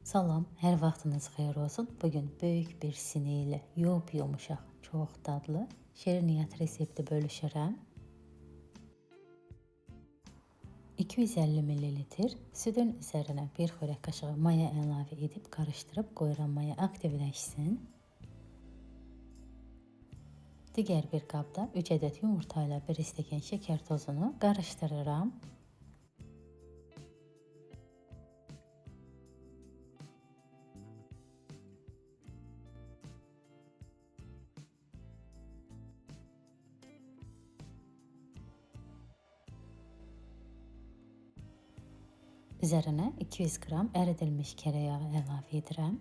Salam, hər vaxtınız xeyir olsun. Bugün böyük bir sineyli, yumuşaq, çox dadlı şirniyyat resepti bölüşürəm. 250 ml südün üzərinə 1 xörək qaşığı maya əlavə edib qarışdırıb qoyuram maya aktivləşsin. Digər bir qabda 3 ədəd yumurta ilə 1 stəkan şəkər tozunu qarışdırıram. Üzərinə 200 qram əridilmiş kərə yağı əlavə edirəm.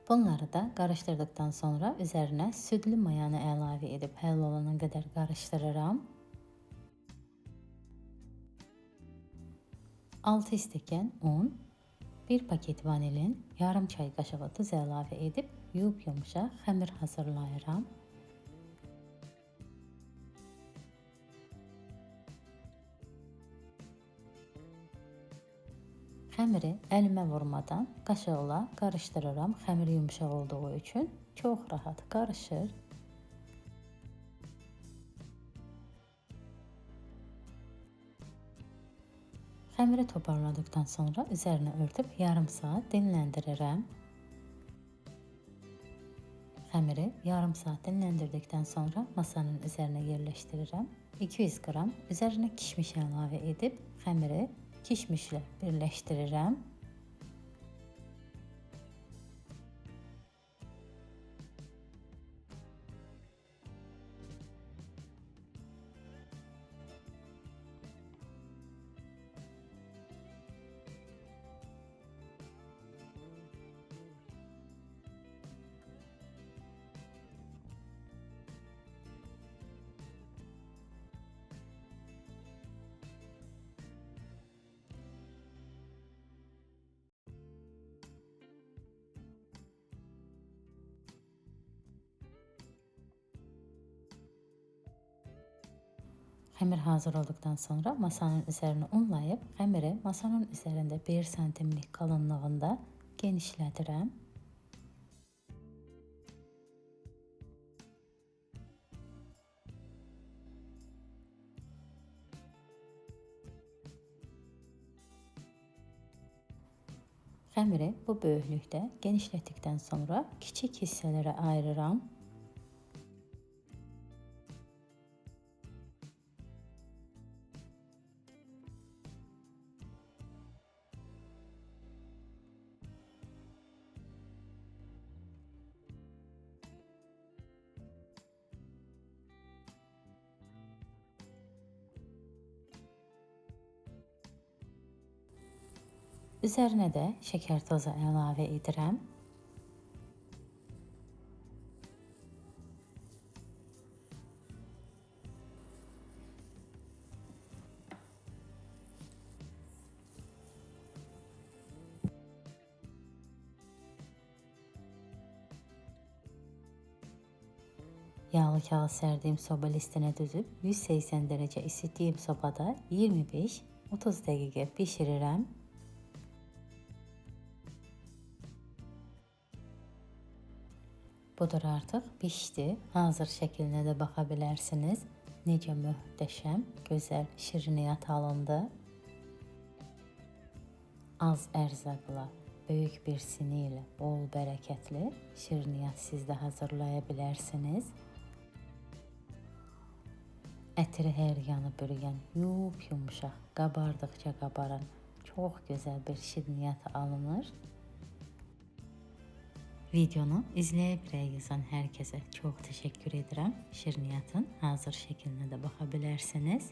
Bunları da qarışdırdıqdan sonra üzərinə südlü mayanı əlavə edib həll olana qədər qarışdırıram. 6 stəkan un, 1 paket vanilin, yarım çay qaşığı duz əlavə edib yumuşaq xəmir hazırlayıram. Xəmiri əlimə vurmadan qaşıqla qarışdırıram. Xəmir yumuşaq olduğu üçün çox rahat qarışır. Xəmiri toparladıqdan sonra üzərinə örtüb yarım saat dinləndirirəm. Xəmiri yarım saat dinləndirdikdən sonra masanın üzərinə yerləşdirirəm. 200 qram üzərinə kişmiş əlavə edib xəmiri kişmişlə birləşdirirəm. Xəmir hazır olduqdan sonra masanın üzərini unlayıb xəmiri masanın üzərində 1 santimlik qalınlığında genişlədirəm. Xəmiri bu böyüklükdə genişlətdikdən sonra kiçik hissələrə ayırıram. Üzərinə də şəkər tozu əlavə edirəm. Yağlı kağız sərdiyim soba listinə düzüb 180 dərəcə isitdiyim sobada 25-30 dəqiqə bişirirəm. Budur, artıq pişdi. Hazır şəklinə də baxa bilərsiniz. Necə möhtəşəm, gözəl şirniyyat alındı. Az ərzaqla, böyük bir sini ilə bol bərəkətli şirniyyat siz də hazırlaya bilərsiniz. Ətri hər yanı bürüyən, yumuşaq, qabardıqca qabaran çox gözəl bir şirniyyat alınır. Videonu izləyə bilək yazan hər kəsə çox təşəkkür edirəm. Şirniyyatın hazır şəklinə də baxa bilərsiniz.